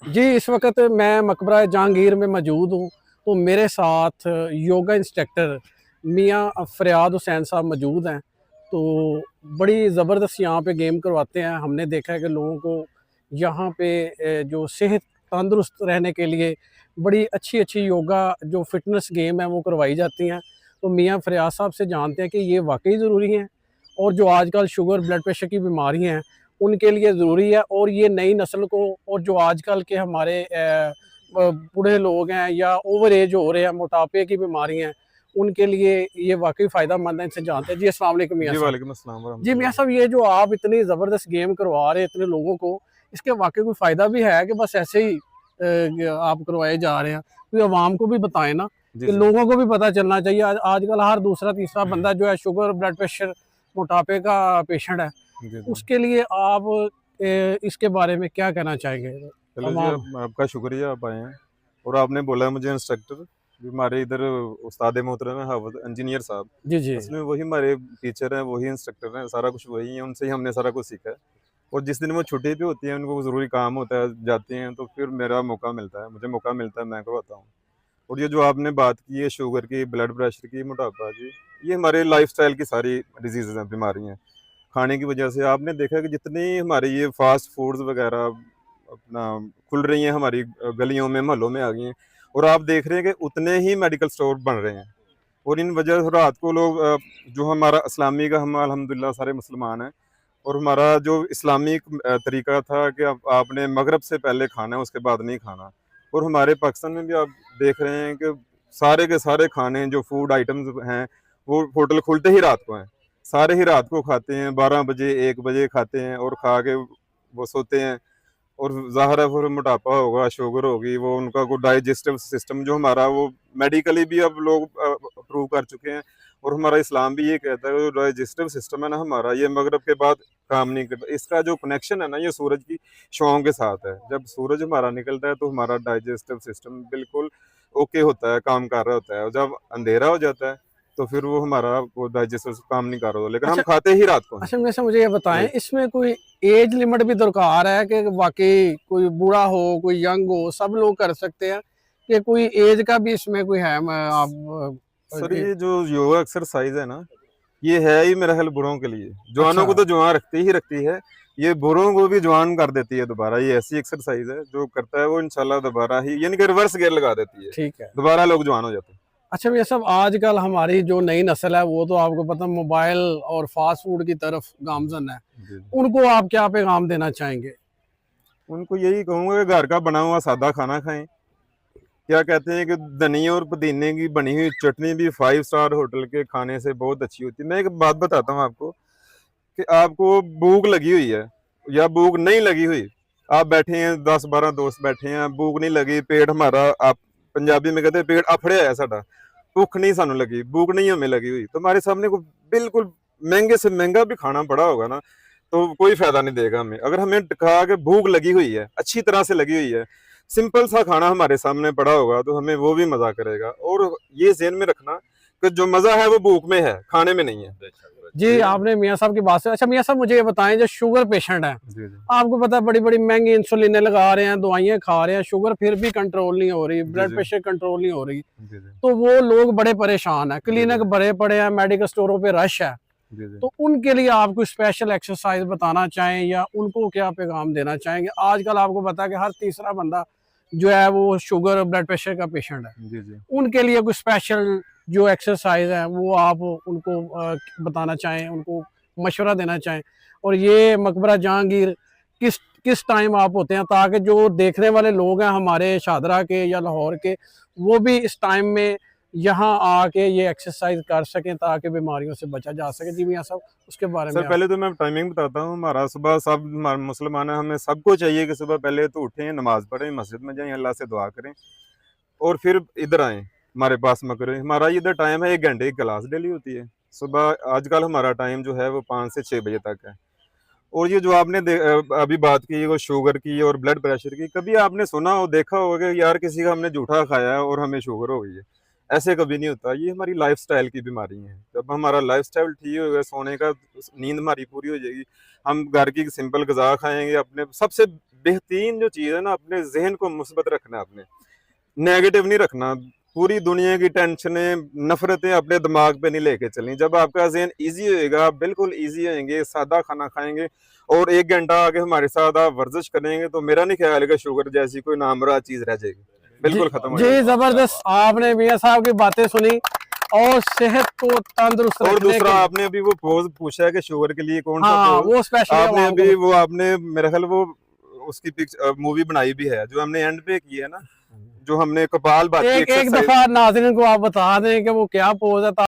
जी, इस वक़्त मैं मकबरा जहांगीर में मौजूद हूँ, तो मेरे साथ योगा इंस्ट्रक्टर मियाँ फ़रियाद हुसैन साहब मौजूद हैं। तो बड़ी ज़बरदस्त यहाँ पे गेम करवाते हैं। हमने देखा है कि लोगों को यहाँ पे जो सेहत तंदुरुस्त रहने के लिए बड़ी अच्छी-अच्छी योगा जो फ़िटनेस गेम है वो करवाई जाती हैं। तो मियाँ फ़रियाद साहब से जानते हैं कि ये वाक़ई ज़रूरी हैं और जो आजकल शुगर, ब्लड प्रेशर की बीमारी हैं उनके लिए ज़रूरी है और ये नई नस्ल को और जो आजकल के हमारे बूढ़े लोग हैं या ओवर एज हो रहे हैं, मोटापे की बीमारी हैं, उनके लिए ये वाक़ई फ़ायदेमंद है, इनसे जानते हैं। जी, अस्सलाम वालेकुम मियाँ जी, साहब। वालेकुम अस्सलाम जी, मियाँ वरहमतुल्लाह। साहब ये जो आप इतनी ज़बरदस्त गेम करवा रहे हैं इतने लोगों को, इसके वाक़ई कोई फ़ायदा भी है कि बस ऐसे ही आप करवाए जा रहे हैं? कोई अवाम को भी बताएँ ना, जी, कि जी। लोगों को भी पता चलना चाहिए। आज आजकल हर दूसरा तीसरा बंदा जो है शुगर, ब्लड प्रेशर, मोटापे का पेशेंट है। जी, जी। उसके लिए आप इसके बारे में क्या कहना चाहेंगे चलो जी, अवाम? आपका शुक्रिया आप आए हैं और आपने बोला मुझे इंस्ट्रक्टर, जो हमारे इधर उस्ताद मोहतरम हैं हाफ़िज़ इंजीनियर साहब। जी, जी। असल में वही हमारे टीचर हैं, वही इंस्ट्रक्टर हैं, सारा कुछ वही है, उनसे ही हमने सारा कुछ सीखा है। और जिस दिन वो छुट्टी पे होती हैं, उनको ज़रूरी काम होता है, जाते हैं, तो फिर मेरा मौका मिलता है, मुझे मौका मिलता है, मैं करवाता हूँ। और ये जो आपने बात की है शुगर की, ब्लड प्रेशर की, मोटापा की, ये हमारे लाइफ़स्टाइल की सारी डिज़ीज़ेज़ हैं, बीमारी हैं। खाने की वजह से आपने देखा कि जितनी हमारे ये फ़ास्ट फूड्स वग़ैरह अपना खुल रही हैं हमारी गलियों में, मोहल्लों में आ गई हैं और आप देख रहे हैं कि उतने ही मेडिकल स्टोर बन रहे हैं और इन वजह से रात को लोग जो हमारा इस्लामी का हम अल्हम्दुलिल्लाह सारे मुसलमान हैं और हमारा जो इस्लामिक तरीका था कि आपने मगरिब से पहले खाना है, उसके बाद नहीं खाना। और हमारे पाकिस्तान में भी आप देख रहे हैं कि सारे के सारे खाने जो फूड आइटम्स हैं, वो होटल खुलते ही रात को हैं। सारे ही रात को खाते हैं, 12 बजे, 1 बजे खाते हैं और खा के वो सोते हैं और ज़ाहिर है फिर मोटापा होगा, शुगर होगी, वो उनका को डाइजेस्टिव सिस्टम जो हमारा वो मेडिकली भी अब लोग अप्रूव कर चुके हैं और हमारा इस्लाम भी ये कहता है, जो डाइजेस्टिव सिस्टम है ना हमारा, ये मगरिब के बाद काम नहीं करता। इसका जो कनेक्शन है ना, ये सूरज की छाँव के साथ है। जब सूरज हमारा निकलता है, तो हमारा डाइजेस्टिव सिस्टम बिल्कुल ओके होता है, काम कर रहा होता है और जब अंधेरा हो जाता है, तो फिर वो हमारा वो डाइजेस्टिव काम नहीं कर रहा होता, लेकिन हम अच्छा खाते ही रात को हैं। अच्छा वैसे मुझे ये बताएँ जी। इसमें कोई एज लिमिट भी दरकार है कि वाक़ई कोई बूढ़ा हो, कोई यंग हो, सब लोग कर सकते हैं? कि कोई एज का भी इसमें कोई है म आप सर ये जो योगा एक्सरसाइज़ है ना, ये है ही मेरा ख़्याल बूढ़ों के लिए। अच्छा, जवानों को तो जवान रखती ही रखती है, ये बूढ़ों को भी जवान कर देती है दोबारा। ये ऐसी एक्सरसाइज़ है, जो करता है वो इंशाल्लाह दोबारा ही यानी कि रिवर्स गियर लगा देती है। ठीक है। दोबारा लोग जवान हो जाते हैं। अच्छा ये सब आजकल हमारी जो नई नस्ल है वो तो आपको पता मोबाइल और फ़ास्ट फ़ूड की तरफ गामज़न है। जी। उनको आप क्या पैगाम देना चाहेंगे? उनको यही कहूँगा कि घर का बना हुआ सादा खाना खाएँ। क्या कहते हैं कि धनिया और पुदीने की बनी हुई चटनी भी 5 स्टार होटल के खाने से बहुत अच्छी होती है। मैं एक बात बताता हूँ आपको कि आपको भूख लगी हुई है या भूख नहीं लगी हुई, आप बैठे हैं 10-12 दोस्त बैठे हैं, भूख नहीं लगी, पेट हमारा आप पंजाबी में कहते हैं पेट अफड़िया है साडा, भूख नहीं सानू लगी, भूख नहीं हमें लगी हुई, तो हमारे सामने को बिल्कुल महंगे से महंगा भी खाना पड़ा होगा ना, तो कोई फायदा नहीं देगा हमें। अगर हमें खा के भूख लगी हुई है, अच्छी तरह से लगी हुई है, सिंपल सा खाना हमारे सामने पड़ा होगा, तो हमें वो भी मजा करेगा। और ये ज़हन में रखना कि जो मजा है वो भूख में है, खाने में नहीं है। जी, ठीक है ना? आपने मियाँ साहब की बात से अच्छा मियाँ साहब मुझे ये बताएँ जो शुगर पेशेंट हैं, जी, जी। आपको पता है बड़ी-बड़ी महँगी इंसुलिनें लगा रहे हैं, दवाइयाँ खा रहे हैं, शुगर फिर भी कंट्रोल नहीं हो रही, जी, ब्लड जी। प्रेशर कंट्रोल नहीं हो रही। जी, जी। तो वो लोग बड़े परेशान हैं, जी, क्लिनिक जी। भरे पड़े हैं, मेडिकल स्टोरों पे रश है। जी, जी। तो उनके लिए आप कोई स्पेशल एक्सरसाइज़ बताना चाहें या उनको क्या पैगाम देना चाहेंगे? आजकल आपको पता है कि हर तीसरा बंदा जो है वो शुगर, ब्लड प्रेशर का पेशेंट है। जी, जी। उनके लिए कोई स्पेशल जो एक्सरसाइज़ है वो आप उनको बताना चाहें, उनको मशवरा देना चाहें? और ये मकबरा जहांगीर किस किस टाइम आप होते हैं ताकि जो देखने वाले लोग हैं हमारे शाहदरा के या लाहौर के, वो भी इस टाइम में यहाँ आके ये एक्सरसाइज़ कर सकें ताकि बीमारियों से बचा जा सके? जी मियाँ साहब, उसके बारे सर में आप पहले तो मैं टाइमिंग बताता हूँ, हमारा सुबह सब मुसलमान हैं, हमें सबको चाहिए कि सुबह पहले तो उठें, नमाज़ पढ़ें, मस्जिद में जाएँ, अल्लाह से दुआ करें और फिर इधर आएँ, हमारे पास मकरें। हमारा इधर टाइम है 1 घंटे की क्लास डेली होती है। सुबह आजकल हमारा टाइम जो है वो 5 से 6 बजे तक है। और ये जो आपने अभी बात की वो शुगर की और ब्लड प्रेशर की, कभी आपने सुना हो, देखा होगा कि यार किसी का हमने जूठा खाया है और हमें शुगर हो गई है। ऐसे कभी नहीं होता, ये हमारी लाइफ़स्टाइल की बीमारी है। जब हमारा लाइफ़स्टाइल ठीक होगा, सोने का नींद हमारी पूरी हो जाएगी, हम घर की सिंपल ग़िज़ा खाएँगे, अपने सबसे बेहतरीन जो चीज़ है ना, अपने जहन को मुस्बत रखना है, अपने नेगेटिव नहीं रखना। पूरी दुनिया की टेंशनें, नफरतें अपने दिमाग पे नहीं लेके चलनी। जब आपका जहन ईजी होएगा, आप बिल्कुल ईजी होएंगे, सादा खाना खाएंगे और 1 घंटा आगे हमारे साथ आप वर्जिश करेंगे, तो मेरा नहीं ख्याल है कि शुगर जैसी कोई नामुराद चीज रह जाएगी, बिल्कुल खत्म हो जी जाएगी। जबरदस्त, आपने मियां साहब की बातें सुनी और सेहत को तंदुरुस्त और रखने दूसरा के, आपने अभी वो पोज पूछा है कि शुगर के लिए कौन सा हाँ पोज, वो स्पेशली आपने अभी वो आपने मेरा ख्याल वो उसकी मूवी बनाई भी है जो हमने एंड पे की है ना, जो हमने कपाल भाती एक एक्सरसाइज। दफा नाज़रीन को आप बता दें कि वो क्या पोज है।